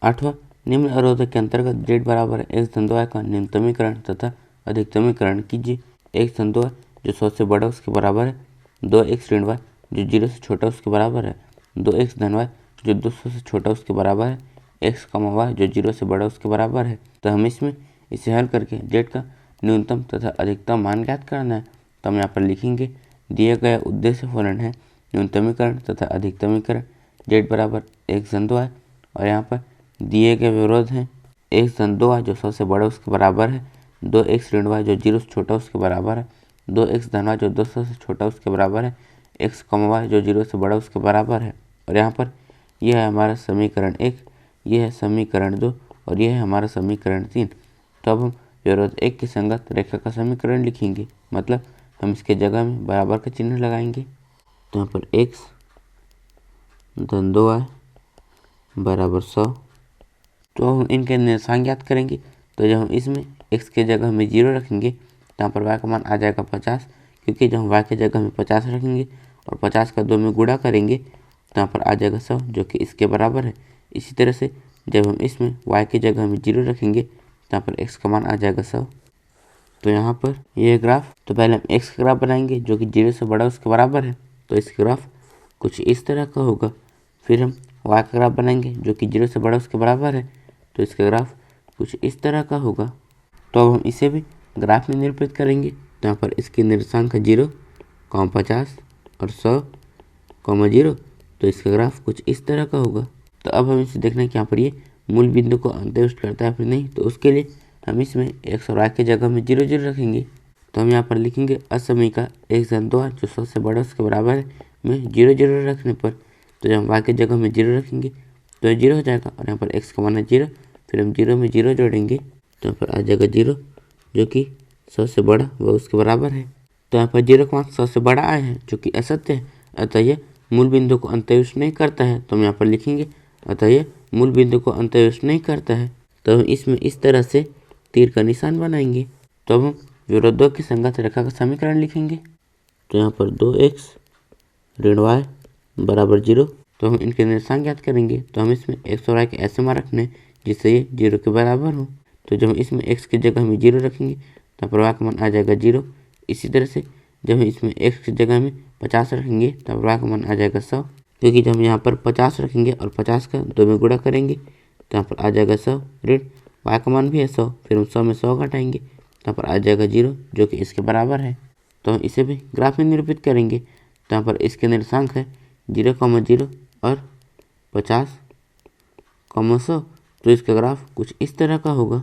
आठवां, निम्न अवरोधक के अंतर्गत z बराबर x धन 2y का न्यूनतमीकरण तथा अधिकतमीकरण कीजिए। x धन 2y जो 100 से बड़ा उसके बराबर है, 2x ऋण y जो 0 से छोटा उसके बराबर है, 2x धन y जो 200 से छोटा उसके बराबर है, x y जो 0 से बड़ा उसके बराबर है। तो हम इसमें इसे हल करके z का न्यूनतम तथा अधिकतम मान ज्ञात करना है। तो हम यहाँ पर लिखेंगे दिया गया उद्देश्य फलन है न्यूनतमीकरण तथा अधिकतमीकरण z बराबर x धन 2y, और यहाँ पर दिए गए विरोध हैं x धन 2y जो 100 से बड़ा उसके बराबर है, 2x ऋण y जो 0 से छोटा उसके बराबर है, 2x धन y जो 200 से छोटा उसके बराबर है, x y जो 0 से बड़ा उसके बराबर है। और यहाँ पर यह है हमारा समीकरण 1, यह है समीकरण 2 और यह है हमारा समीकरण 3। तो अब हम विरोध 1 की संगत रेखा का समीकरण लिखेंगे, मतलब हम इसके जगह में बराबर का चिन्ह लगाएंगे। तो यहाँ पर x धन 2y बराबर 100। तो हम इनके निरसांक ज्ञात करेंगे। तो जब हम इसमें x के जगह में 0 रखेंगे तो यहाँ पर y का मान आ जाएगा 50, क्योंकि जब हम y के जगह में 50 रखेंगे और 50 का 2 में गुणा करेंगे तो यहाँ पर आ जाएगा 100 जो कि इसके बराबर है। इसी तरह से जब हम इसमें y के जगह में 0 रखेंगे तो यहाँ पर x का मान आ जाएगा 100। तो यहाँ पर यह ग्राफ, तो पहले हम x का ग्राफ बनाएंगे जो कि 0 से बड़ा उसके बराबर है, तो इसका ग्राफ कुछ इस तरह का होगा। फिर हम y का ग्राफ बनाएंगे जो कि 0 से बड़ा उसके बराबर है, तो इसका ग्राफ कुछ इस तरह का होगा। तो अब हम इसे भी ग्राफ में निरूपित करेंगे। तो यहाँ पर इसके निर्देशांक 0, 50 और 100, 0, तो इसका ग्राफ कुछ इस तरह का होगा। तो अब हम इसे देखना है कि यहाँ पर ये मूल बिंदु को अंतर्युष्ट करता है फिर नहीं। तो उसके लिए हम इसमें x और y के जगह में 0 0 रखेंगे। तो हम यहाँ पर लिखेंगे असमीका x धन 2y जो 100 से बड़ा उसके बराबर है में 0 0 रखने पर, तो जब हम y के जगह में 0 रखेंगे तो ये 0 हो जाएगा और यहाँ पर x का मान है 0, फिर हम 0 में 0 जोड़ेंगे तो यहाँ पर आ जाएगा 0 जो कि 100 से बड़ा व उसके बराबर है। तो यहाँ पर 0 का मान 100 से बड़ा आया है जो कि असत्य है, अतः यह मूल बिंदु को अंतर्युष्ट नहीं करता है। तो हम यहाँ पर लिखेंगे अतः यह मूल बिंदु को अंतर्युष्ट नहीं करता है। तो हम इसमें इस तरह से तीर का निशान बनाएंगे। तो अब हम विरोधों की संगत रेखा का समीकरण लिखेंगे। तो यहाँ पर 2x ऋण y बराबर 0। तो हम इनके निर्देशांक ज्ञात करेंगे। तो हम इसमें x और y के ऐसे मान रखने जिससे ये 0 के बराबर हो। तो जब हम इसमें x की जगह में 0 रखेंगे तो y का मान आ जाएगा 0। इसी तरह से जब हम इसमें x की जगह में 50 रखेंगे तो y का मान आ जाएगा 100, क्योंकि जब हम यहाँ पर 50 रखेंगे और 50 का 2 में गुणा करेंगे तो यहाँ पर आ जाएगा 100 ऋण y का मान भी है 100, फिर हम 100 में 100 घटाएंगे तो यहाँ पर आ जाएगा 0 जो कि इसके बराबर है। तो हम इसे भी ग्राफ में निरूपित करेंगे। तो यहाँ पर इसके निर्देशांक है 0, 0 और 50, 100। तो इसका ग्राफ कुछ इस तरह का होगा।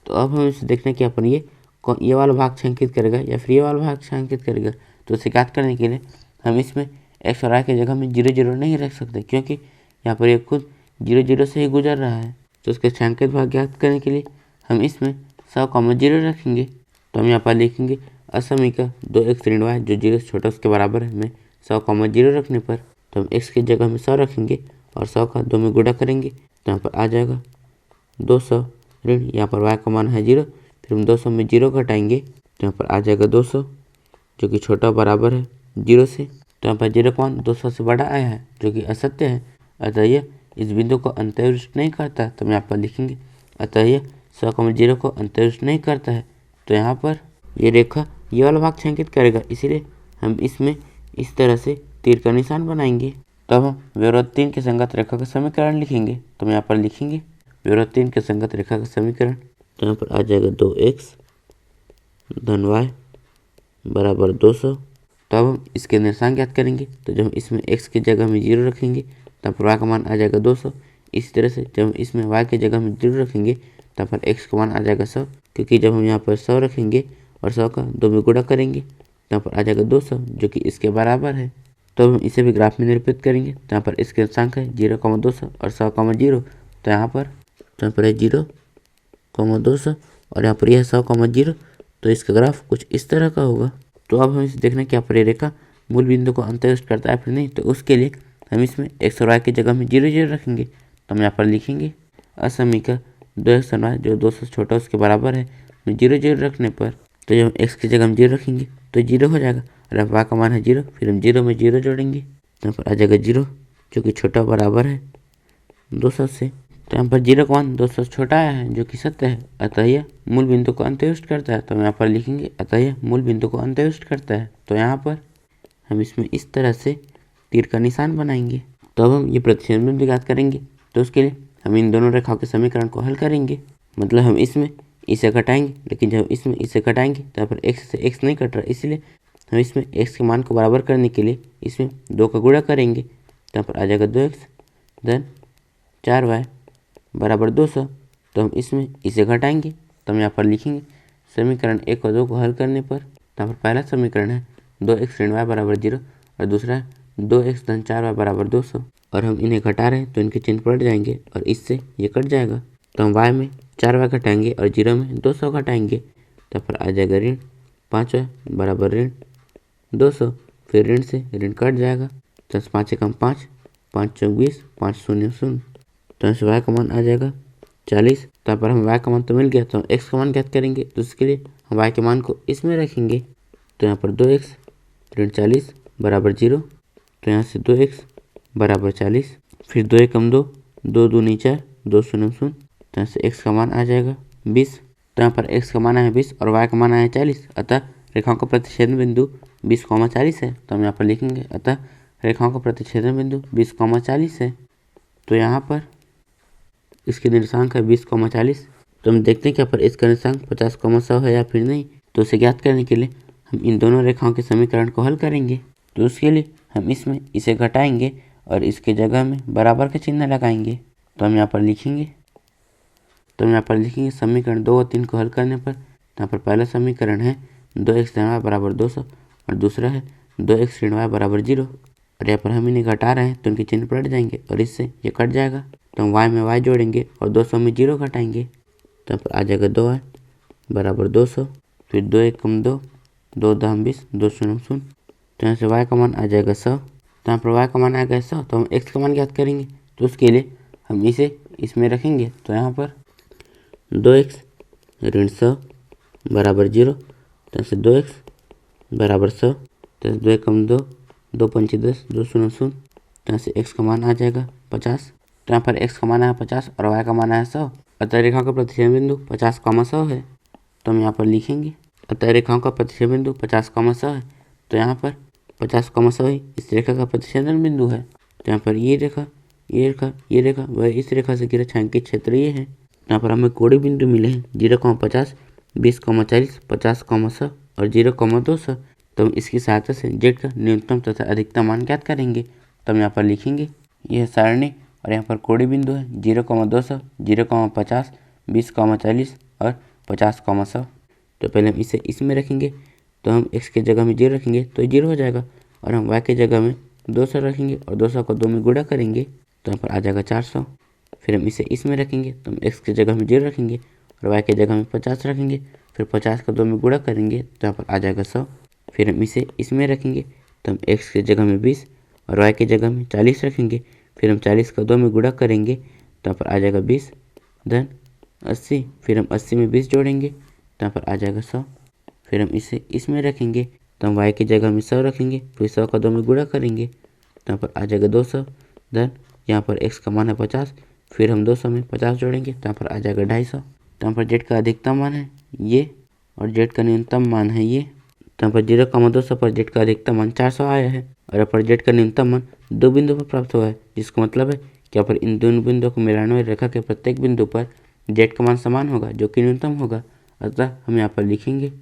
तो अब हम इसे देखने कि अपन ये वाला भाग छांकित करेगा या फिर ये वाला भाग छांकित करेगा। तो इसे ज्ञात करने के लिए हम इसमें x और y की जगह में 0 0 नहीं रख सकते, क्योंकि यहाँ पर ये खुद 0 0 से ही गुजर रहा है। तो इसके छांकित भाग ज्ञात करने के लिए हम इसमें 100, 0 रखेंगे। तो हम यहाँ पर लिखेंगे असमीका 2x ऋण y जो 0 से छोटा उसके बराबर है में 100, 0 रखने पर, तो हम x की जगह में 100 रखेंगे और 100 का 2 में गुणा करेंगे तो यहाँ पर आ जाएगा 200 ऋण यहाँ पर y का मान है 0, फिर हम 200 में 0 घटाएंगे तो यहाँ पर आ जाएगा 200 जो कि छोटा बराबर है 0 से। तो यहाँ पर 0 का मान 200 से बड़ा आया है जो कि असत्य है, अतः यह इस बिंदु को अंतर्युष्ट नहीं करता। तो हम यहाँ पर लिखेंगे अतः यह 100, 0 को अंतर्युष्ट नहीं करता है। तो यहाँ पर ये रेखा ये वाला भाग छांकित करेगा, इसीलिए हम इसमें इस तरह से तीर का निशान बनाएंगे। तब हम विरोध 3 के संगत रेखा का समीकरण लिखेंगे। तो हम यहाँ पर लिखेंगे विरोध 3 के संगत रेखा का समीकरण। तो यहाँ पर आ जाएगा 2x धन y बराबर 200। तब हम इसके निर्देशांक ज्ञात करेंगे। तो जब हम इसमें x की जगह में 0 रखेंगे तब पर y का मान आ जाएगा 200। इसी तरह से जब हम इसमें y की जगह में 0 रखेंगे तब पर x का मान आ जाएगा 100, क्योंकि जब हम यहाँ पर 100 रखेंगे और 100 का 2 में गुणा करेंगे तब पर आ जाएगा 200 जो कि इसके बराबर है। तो हम इसे भी ग्राफ में निरूपित करेंगे। तो यहाँ पर इसके निर्देशांक है 0, 200 और 100, 0। तो यहाँ पर है 0, 200 और यहाँ पर यह 100, 0। तो इसका ग्राफ कुछ इस तरह का होगा। तो अब हम इसे देखना कि यहाँ पर रेखा मूल बिंदु को अंतर्युष्ट करता है फिर नहीं। तो उसके लिए हम इसमें x और y की जगह में 0 0 रखेंगे। तो हम यहाँ पर लिखेंगे असमीका 2x धन y जो 200 से छोटा उसके बराबर है में 0 0 रखने पर, तो जब हम x की जगह में 0 रखेंगे तो 0 हो जाएगा और y का मान है 0, फिर हम 0 में 0 जोड़ेंगे तो यहाँ पर आ जाएगा 0 जो कि छोटा बराबर है 200 से। तो यहाँ पर 0 का मान 200 छोटा आया है जो कि सत्य है, अतः यह मूल बिंदु को अंत्यविष्ट करता है। तो हम यहाँ पर लिखेंगे अतः यह मूल बिंदु को अंत्यविष्ट करता है। तो यहाँ पर हम इसमें इस तरह से तीर का निशान बनाएंगे। तो अब हम ये प्रतिच्छेद बिंदु ज्ञात करेंगे। तो उसके लिए हम इन दोनों रेखाओं के समीकरण को हल करेंगे। मतलब हम इसमें इसे घटाएंगे, लेकिन जब इसमें इसे घटाएंगे तो यहाँ पर x से x नहीं कट रहा, इसलिए हम इसमें x के मान को बराबर करने के लिए इसमें 2 का गुणा करेंगे। तो यहाँ पर आ जाएगा 2x धन 4y बराबर 200। तो हम इसमें इसे घटाएंगे, तो हम यहाँ पर लिखेंगे समीकरण 1 और 2 को हल करने पर। तो यहाँ पर पहला समीकरण है 2x ऋण y बराबर 0 और दूसरा है 2x धन 4y बराबर 200। और हम इन्हें घटा रहे हैं तो इनके चिन्ह पलट जाएंगे और इससे ये कट जाएगा। तो हम y में 4y घटाएंगे और 0 में 200 घटाएंगे। तो पर आ जाएगा ऋण 5y बराबर ऋण 200। फिर ऋण से ऋण कट जाएगा, 10 5 कम 5, 5 चौक 20, 5 शून्य शून्य। तो यहाँ से y का मान आ जाएगा 40। तो पर हम y का मान तो मिल गया, तो हम x का मान ज्ञात करेंगे। तो उसके लिए हम y के मान को इसमें रखेंगे। तो यहाँ पर 2x ऋण 40 बराबर 0। तो यहाँ से 2x बराबर 40। फिर 2 कम 2, 2 दूनी 4, 2 शून्य शून्य। तो यहाँ से x का मान आ जाएगा 20। तो यहाँ पर x का मान है 20 और y का मान है 40। अतः रेखाओं का प्रतिच्छेदन बिंदु 20,40 है। तो हम यहाँ पर लिखेंगे अतः रेखाओं का प्रतिच्छेदन बिंदु 20,40 है। तो यहाँ पर इसके निर्देशांक है 20,40। तो हम देखते हैं कि यहाँ पर इसका निर्देशांक 50,100 है या फिर नहीं। तो उसे ज्ञात करने के लिए हम इन दोनों रेखाओं के समीकरण को हल करेंगे। तो उसके लिए हम इसमें इसे घटाएंगे और इसके जगह में बराबर का चिन्ह लगाएंगे। तो हम यहाँ पर लिखेंगे समीकरण 2 और 3 को हल करने पर। यहाँ पर पहला समीकरण है 2x ऋण y बराबर 200 और दूसरा है 2x ऋण y बराबर 0। और यहाँ पर हम इन्हें घटा रहे हैं तो इनके चिन्ह पलट जाएंगे और इससे ये कट जाएगा। तो हम y में y जोड़ेंगे और 200 में 0 घटाएंगे। तो यहाँ पर आ जाएगा 2y बराबर 200। फिर 2 कम 2, 2 दाम 20, 2 शून्य शून्य। तो यहाँ से y का मान आ जाएगा 100। तो यहाँ पर y का मान आ गया 100। तो हम x का मान ज्ञात करेंगे। तो उसके लिए हम इसे इसमें रखेंगे। तो यहाँ पर 2x ऋण 100 बराबर 0। तो यहाँ से 2x बराबर 100। तो 2 कम 2, 2 पंची 10, 2 शून्य शून्य। तो यहाँ से x का मान आ जाएगा 50। तो यहाँ पर x का मान है 50 और y का मान है 100। अतः रेखा का प्रतिच्छेदन बिंदु 50,100 है। तो हम यहाँ पर लिखेंगे अतः रेखाओं का प्रतिच्छेदन बिंदु 50,100 है। तो यहाँ पर 50,100 ही इस रेखा का प्रतिच्छेदन बिंदु है। तो यहाँ पर ये रेखा वह इस रेखा से घिरा छायांकित क्षेत्र ये है। यहाँ पर हमें कोणीय बिंदु मिले हैं 0,50, 20,40, 50,100 और 0,200। तो हम इसकी सहायता से z का न्यूनतम तथा अधिकतम मान ज्ञात करेंगे। तो हम यहाँ पर लिखेंगे यह सारणी और यहाँ पर कोणीय बिंदु है 0,200, 0,50, 20,40 और 50,100। तो पहले हम इसे इसमें रखेंगे। तो हम x के जगह में 0 रखेंगे तो 0 हो जाएगा और हम y के जगह में 200 रखेंगे और 200 को 2 में गुणा करेंगे। तो यहाँ पर आ जाएगा 400। फिर हम इसे इसमें रखेंगे तो हम x के जगह में 0 रखेंगे और y के जगह में 50 रखेंगे। फिर 50 को 2 में गुणा करेंगे तो यहाँ पर आ जाएगा 100। फिर हम इसे इसमें रखेंगे तो हम x के जगह में 20 और y के जगह में 40 रखेंगे। फिर हम 40 को 2 में गुणा करेंगे तो यहाँ पर आ जाएगा 20 धन 80। फिर हम 80 में 20 जोड़ेंगे तो यहाँ पर आ जाएगा 100। फिर हम इसे इसमें रखेंगे तो हम y की जगह में 100 रखेंगे। फिर 100 का 2 में गुणा करेंगे तो यहाँ पर आ जाएगा 200 धन यहाँ पर x का मान है 50। फिर हम 200 में 50 जोड़ेंगे तो यहाँ पर आ जाएगा 250। तो यहाँ पर z का अधिकतम मान है ये और z का न्यूनतम मान है ये। तो यहाँ पर 0,200 पर z का अधिकतम मान 400 आया है और यहाँ पर z का न्यूनतम मान 2 बिंदु पर प्राप्त हुआ है, जिसका मतलब है कि यहाँ पर इन दोनों बिंदुओं को मिलाने वाली रेखा के प्रत्येक बिंदु पर z का मान समान होगा जो कि न्यूनतम होगा। अतः हम यहाँ पर लिखेंगे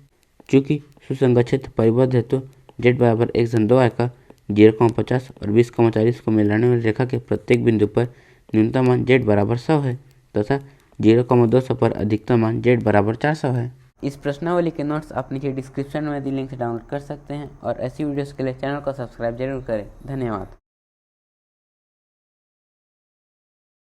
चूँकि सुसंगत क्षेत्र परिबद्ध है तो z बराबर x धन 2y का 0,50 और 20,40 को मिलाने वाली रेखा के प्रत्येक बिंदु पर न्यूनतम मान z बराबर 100 है तथा 0,200 पर अधिकतम मान z बराबर 400 है। इस प्रश्नावली के नोट्स आप नीचे डिस्क्रिप्शन में दी लिंक से डाउनलोड कर सकते हैं और ऐसी वीडियोस के लिए चैनल को सब्सक्राइब जरूर करें। धन्यवाद।